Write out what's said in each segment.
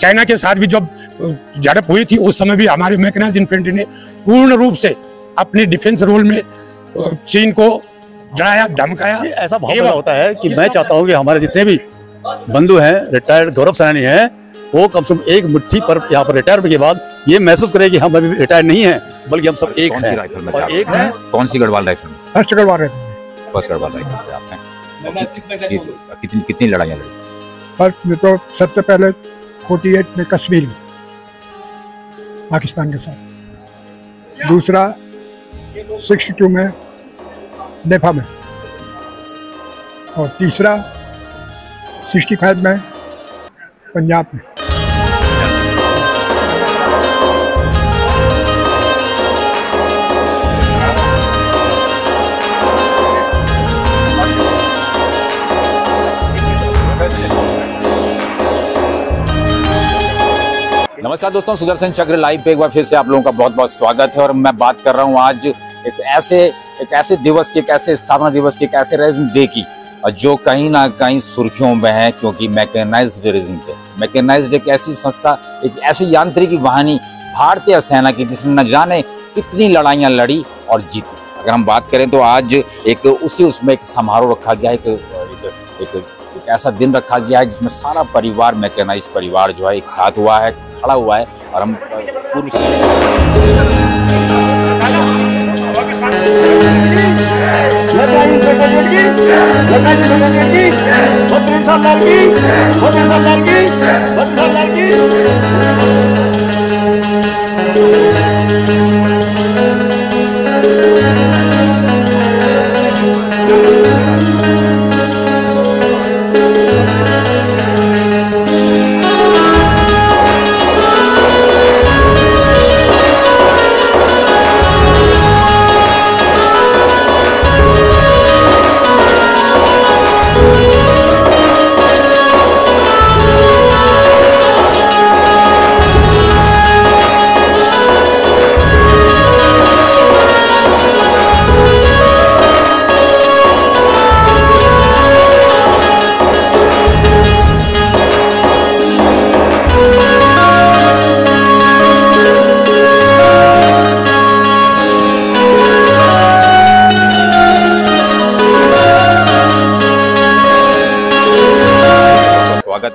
China के साथ भी जब झड़प हुई थी उस समय भी हमारे मैकेनाइज्ड इन्फेंट्री ने पूर्ण रूप से अपने डिफेंस रोल में चीन को डराया, धमकाया। ऐसा भाव होता है कि मैं चाहता हूं कि हमारे जितने भी बंधु हैं, रिटायर्ड गौरव सेनानी हैं, वो कम से कम एक मुट्ठी पर यहाँ पर रिटायरमेंट के बाद ये महसूस करें कि हम अभी रिटायर नहीं हैं, बल्कि हम सब एक हैं। और एक है कौन सी गढ़वाल राइफल में? First Garhwal rifle. First Garhwal rifle पे आपने कितनी लड़ाइयाँ लड़ी? फर्स्ट में तो सबसे पहले 48 में कश्मीर में पाकिस्तान के साथ, दूसरा 62 में नेफा में, और तीसरा 65 में पंजाब में। नमस्कार दोस्तों, सुदर्शन चक्र लाइव पे एक बार फिर से आप लोगों का बहुत बहुत स्वागत है। और मैं बात कर रहा हूं आज एक ऐसे दिवस की, एक ऐसे स्थापना दिवस की, एक ऐसे रेजिम डे की जो कहीं ना कहीं सुर्खियों में है, क्योंकि मैकेनाइज्ड रेजिम डे। मैकेनाइज्ड एक ऐसी संस्था, एक ऐसी यांत्रिकी वाहिनी भारतीय सेना की जिसने न जाने कितनी लड़ाइयाँ लड़ी और जीती। अगर हम बात करें तो आज उसमें एक समारोह रखा गया, एक ऐसा दिन रखा गया है जिसमें सारा परिवार, मैकेनाइज्ड परिवार जो है एक साथ हुआ है, खड़ा हुआ है। और हम पूर्व है।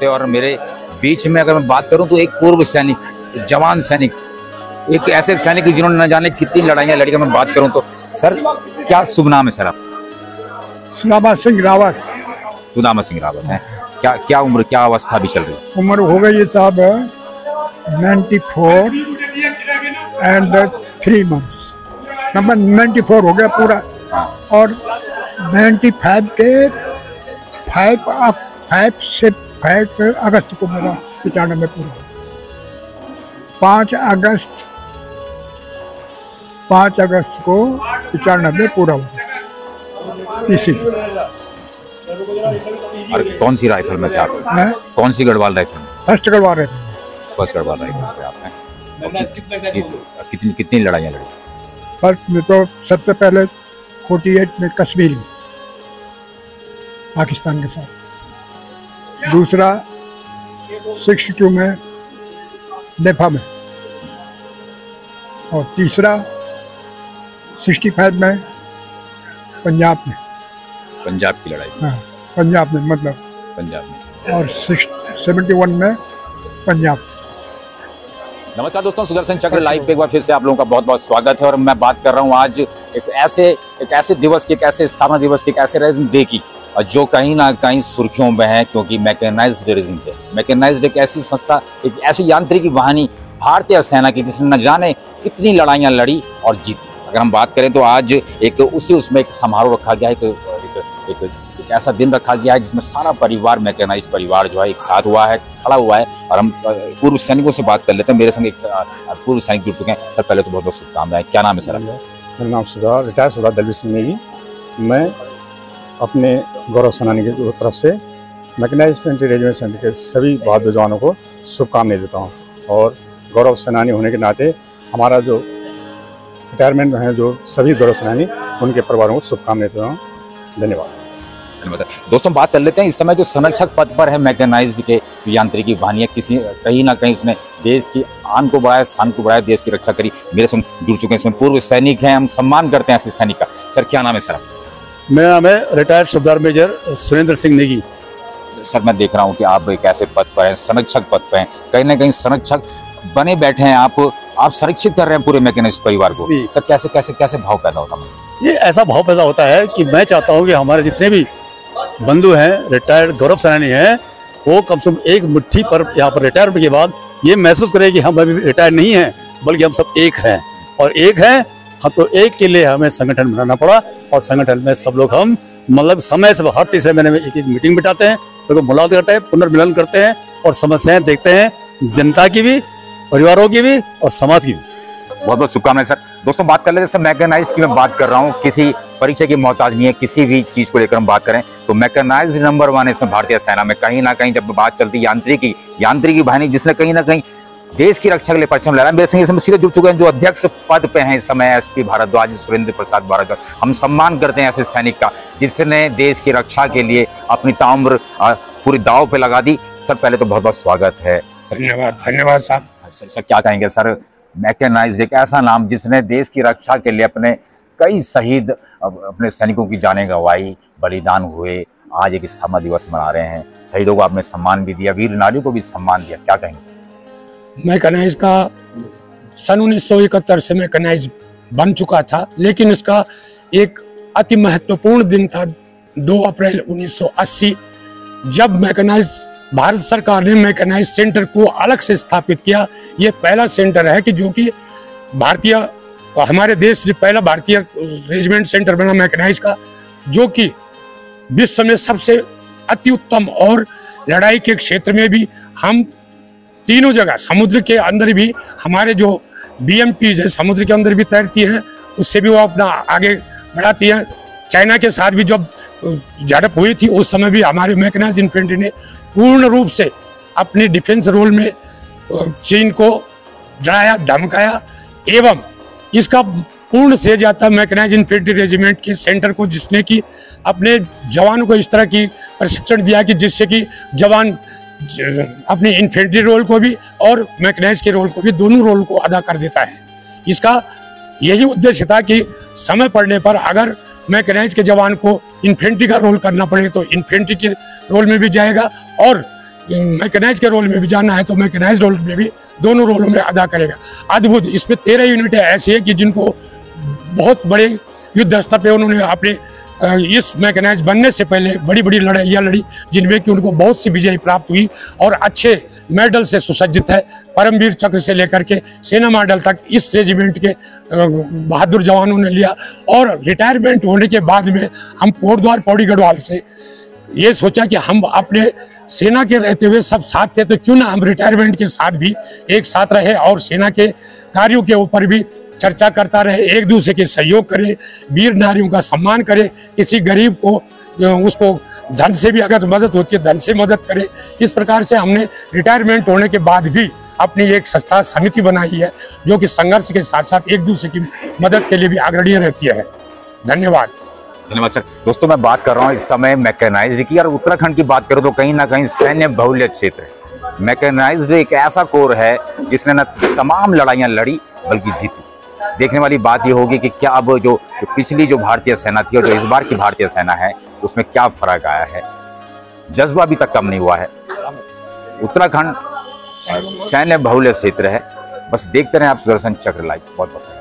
और मेरे बीच में अगर मैं बात करूं तो एक पूर्व सैनिक, एक जवान सैनिक, एक ऐसे सैनिक जिन्होंने न जाने कितनी लड़ाइयां लड़ी। मैं बात करूं तो सर, क्या शुभ नाम है सर आप? सुदामा सिंह रावत। सुदामा सिंह रावत है। क्या उम्र, क्या अवस्था भी चल रही है? उम्र हो गई साहब 94 एंड 3 मंथ्स। नंबर 94 हो गया पूरा। और 95 के 5 अगस्त को मेरा 95 में पूरा। 5 अगस्त को 95 में पूरा हुआ इसी की। और कौन सी राइफल में थे आप? कौन सी गढ़वाल राइफल में? First Garhwal rifle. First Garhwal rifle पे आपने कितनी लड़ाइयाँ लड़ी? फर्स्ट में तो सबसे पहले 48 में कश्मीर में पाकिस्तान के साथ, दूसरा 62 में नेफा में, और तीसरा 65 में पंजाब में। पंजाब की लड़ाई? हाँ, पंजाब में, मतलब पंजाब में। और 71 में पंजाब में। नमस्कार दोस्तों, सुदर्शन चक्र लाइव पे एक बार फिर से आप लोगों का बहुत बहुत स्वागत है। और मैं बात कर रहा हूं आज एक ऐसे दिवस की, एक ऐसे स्थापना दिवस की, एक ऐसे रेजिम डे की जो कहीं ना कहीं सुर्खियों में है, क्योंकि मैकेनाइज्ड रेजिम डे। मैकेनाइज्ड एक ऐसी संस्था, एक ऐसी यांत्रिकी वाहिनी भारतीय सेना की जिसने न जाने कितनी लड़ाइयाँ लड़ी और जीती। अगर हम बात करें तो आज उसमें एक समारोह रखा गया है, एक ऐसा दिन रखा गया है जिसमें सारा परिवार, मैकेनाइज्ड परिवार जो है एक साथ हुआ है, खड़ा हुआ है। और हम पूर्व सैनिकों से बात कर लेते हैं। मेरे संग एक पूर्व सैनिक जुड़ चुके हैं। सर, पहले तो बहुत बहुत शुभकामनाएं। क्या नाम है सर? मेरा नाम रिटायर सरदार दलवीर सिंह नेगी। मैं अपने गौरव सेनानी की तरफ से मैकेनाइज्ड इन्फेंट्री रेजिमेंट सेंटर के सभी बहादुर जवानों को शुभकामनाएं देता हूँ। और गौरव सेनानी होने के नाते हमारा जो रिटायरमेंट में है, जो सभी गौरव सेनानी, उनके परिवारों को शुभकामनाएं देता हूँ। धन्यवाद। धन्यवाद सर। दोस्तों बात कर लेते हैं इस समय जो संरक्षक पद पर है मैकेनाइज्ड के यांत्रिकी वाहिनी, किसी कहीं ना कहीं उसने देश की आन को बढ़ाया, शान को बढ़ाया, देश की रक्षा करी। मेरे संग जुड़ चुके हैं इसमें पूर्व सैनिक हैं, हम सम्मान करते हैं ऐसे सैनिक का। सर क्या नाम है सर? मेरा नाम है रिटायर्ड सूबेदार मेजर सुरेंद्र सिंह नेगी। सर मैं देख रहा हूँ कि आप एक ऐसे पद पर हैं, संरक्षक पद पर हैं, कहीं ना कहीं संरक्षक बने बैठे हैं आप संरक्षित कर रहे हैं पूरे मैकेनाइज्ड परिवार को। सर कैसे कैसे कैसे भाव पैदा होता है? ये ऐसा भाव पैदा होता है कि मैं चाहता हूँ कि हमारे जितने भी बंधु हैं, रिटायर्ड गौरव सेनानी हैं, वो कम से कम एक मुट्ठी पर यहाँ पर रिटायरमेंट के बाद ये महसूस करें कि हम अभी रिटायर नहीं हैं, बल्कि हम सब एक हैं। और एक हैं हम, तो एक के लिए हमें संगठन बनाना पड़ा। और संगठन में सब लोग हम मतलब समय से हर तीसरे महीने में एक मीटिंग बिठाते हैं, सबको मुलाकात करते हैं, पुनर्मिलन करते हैं और समस्याएं देखते हैं, जनता की भी, परिवारों की भी और समाज की भी। बहुत बहुत शुभकामनाएं सर। दोस्तों बात कर लेते हैं मैकेनाइज्ड की, मैं बात कर रहा हूँ, किसी परिचय की मोहताज नहीं है, किसी भी चीज को लेकर हम बात करें तो मैकेनाइज्ड नंबर 1 इसमें भारतीय सेना में। कहीं ना कहीं जब बात चलती है यांत्रिकी वाहिनी, जिसने कहीं ना कहीं देश की रक्षा के लिए परचम लहराया। मेरे संग इसमें सीधे जुड़ चुके हैं जो अध्यक्ष पद पे हैं इस समय, एसपी भारद्वाज, सुरेंद्र प्रसाद भारद्वाज। हम सम्मान करते हैं ऐसे सैनिक का जिसने देश की रक्षा के लिए अपनी ताउम्र पूरी दाव पे लगा दी। सर पहले तो बहुत बहुत स्वागत है। धन्यवाद साहब। सर क्या कहेंगे सर, मैकेनाइज्ड एक ऐसा नाम जिसने देश की रक्षा के लिए अपने कई शहीद अपने सैनिकों की जानें गंवाई, बलिदान हुए, आज एक स्थापना दिवस मना रहे हैं। शहीदों को आपने सम्मान भी दिया, वीर नारियों को भी सम्मान दिया, क्या कहेंगे सर? मैकेनाइज का सन 1971 से मैकेनाइज बन चुका था, लेकिन इसका एक अति महत्वपूर्ण दिन था 2 अप्रैल 1980, जब मैकेनाइज भारत सरकार ने मैकेनाइज सेंटर को अलग से स्थापित किया। ये पहला सेंटर है कि जो कि भारतीय, हमारे देश से पहला भारतीय रेजिमेंट सेंटर बना मैकेनाइज का, जो कि विश्व में सबसे अति उत्तम और लड़ाई के क्षेत्र में भी हम तीनों जगह, समुद्र के अंदर भी हमारे जो BMPs है, समुद्र के अंदर भी तैरती हैं, उससे भी वो अपना आगे बढ़ाती है। चाइना के साथ भी जब झड़प हुई थी उस समय भी हमारे मैकेनाइज्ड इन्फेंट्री ने पूर्ण रूप से अपने डिफेंस रोल में चीन को डराया, धमकाया। एवं इसका पूर्ण श्रेय जाता है मैकेनाइज्ड इन्फेंट्री रेजिमेंट के सेंटर को, जिसने कि अपने जवानों को इस तरह की प्रशिक्षण दिया कि जिससे कि जवान अपनी इन्फेंट्री रोल को भी और मैकेनाइज्ड के रोल को भी, दोनों रोल को अदा कर देता है। इसका यही उद्देश्य था कि समय पड़ने पर अगर मैकेनाइज्ड के जवान को इन्फेंट्री का रोल करना पड़े तो इन्फेंट्री के रोल में भी जाएगा, और मैकेनाइज्ड के रोल में भी जाना है तो मैकेनाइज्ड रोल में भी, दोनों रोलों में अदा करेगा। अद्भुत, इसमें 13 यूनिटें ऐसी है कि जिनको बहुत बड़े युद्ध स्तर पे उन्होंने अपने इस मैकेनाइज्ड बनने से पहले बड़ी बड़ी लड़ाइयाँ लड़ी, जिनमें कि उनको बहुत सी विजय प्राप्त हुई और अच्छे मेडल से सुसज्जित है। परमवीर चक्र से लेकर के सेना मेडल तक इस रेजिमेंट के बहादुर जवानों ने लिया। और रिटायरमेंट होने के बाद में हम कोटद्वार पौड़ी गढ़वाल से ये सोचा कि हम अपने सेना के रहते हुए सब साथ थे, तो क्यों ना हम रिटायरमेंट के साथ भी एक साथ रहे और सेना के कार्यों के ऊपर भी चर्चा करता रहे, एक दूसरे के सहयोग करे, वीर नारियों का सम्मान करे, किसी गरीब को उसको धन से भी अगर मदद होती है धन से मदद करे। इस प्रकार से हमने रिटायरमेंट होने के बाद भी अपनी एक संस्था समिति बनाई है जो कि संघर्ष के साथ साथ एक दूसरे की मदद के लिए भी अग्रणीय रहती है। धन्यवाद। धन्यवाद सर। दोस्तों मैं बात कर रहा हूँ इस समय मैकेनाइज्ड की, और उत्तराखंड की बात करूँ तो कहीं ना कहीं सैन्य बहुल्य क्षेत्र है। मैकेनाइज्ड एक ऐसा कोर है जिसने न तमाम लड़ाइयाँ लड़ी बल्कि जीती। देखने वाली बात ये होगी कि क्या अब जो पिछली जो भारतीय सेना थी और जो इस बार की भारतीय सेना है उसमें क्या फर्क आया है। जज्बा अभी तक कम नहीं हुआ है। उत्तराखंड सैन्य बहुल्य क्षेत्र है। बस देखते रहें आप सुदर्शन चक्र लाइव। बहुत बहुत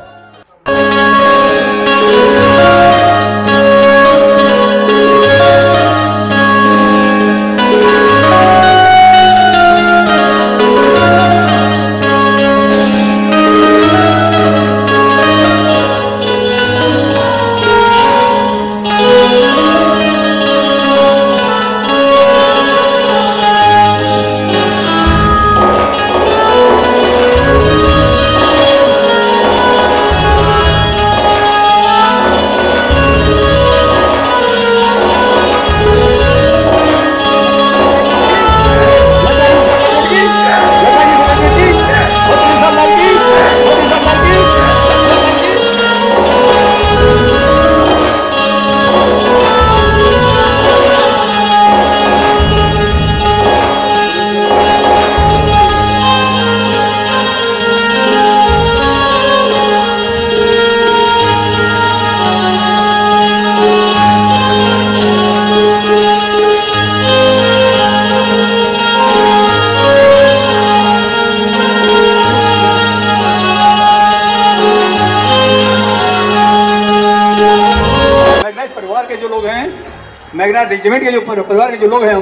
मैग्नाइट रेजिमेंट के जो परिवार के जो लोग हैं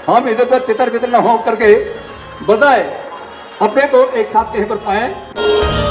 हम इधर उधर तितर बितर न हो करके बजाय अपने को एक साथ कहीं पर पाएं।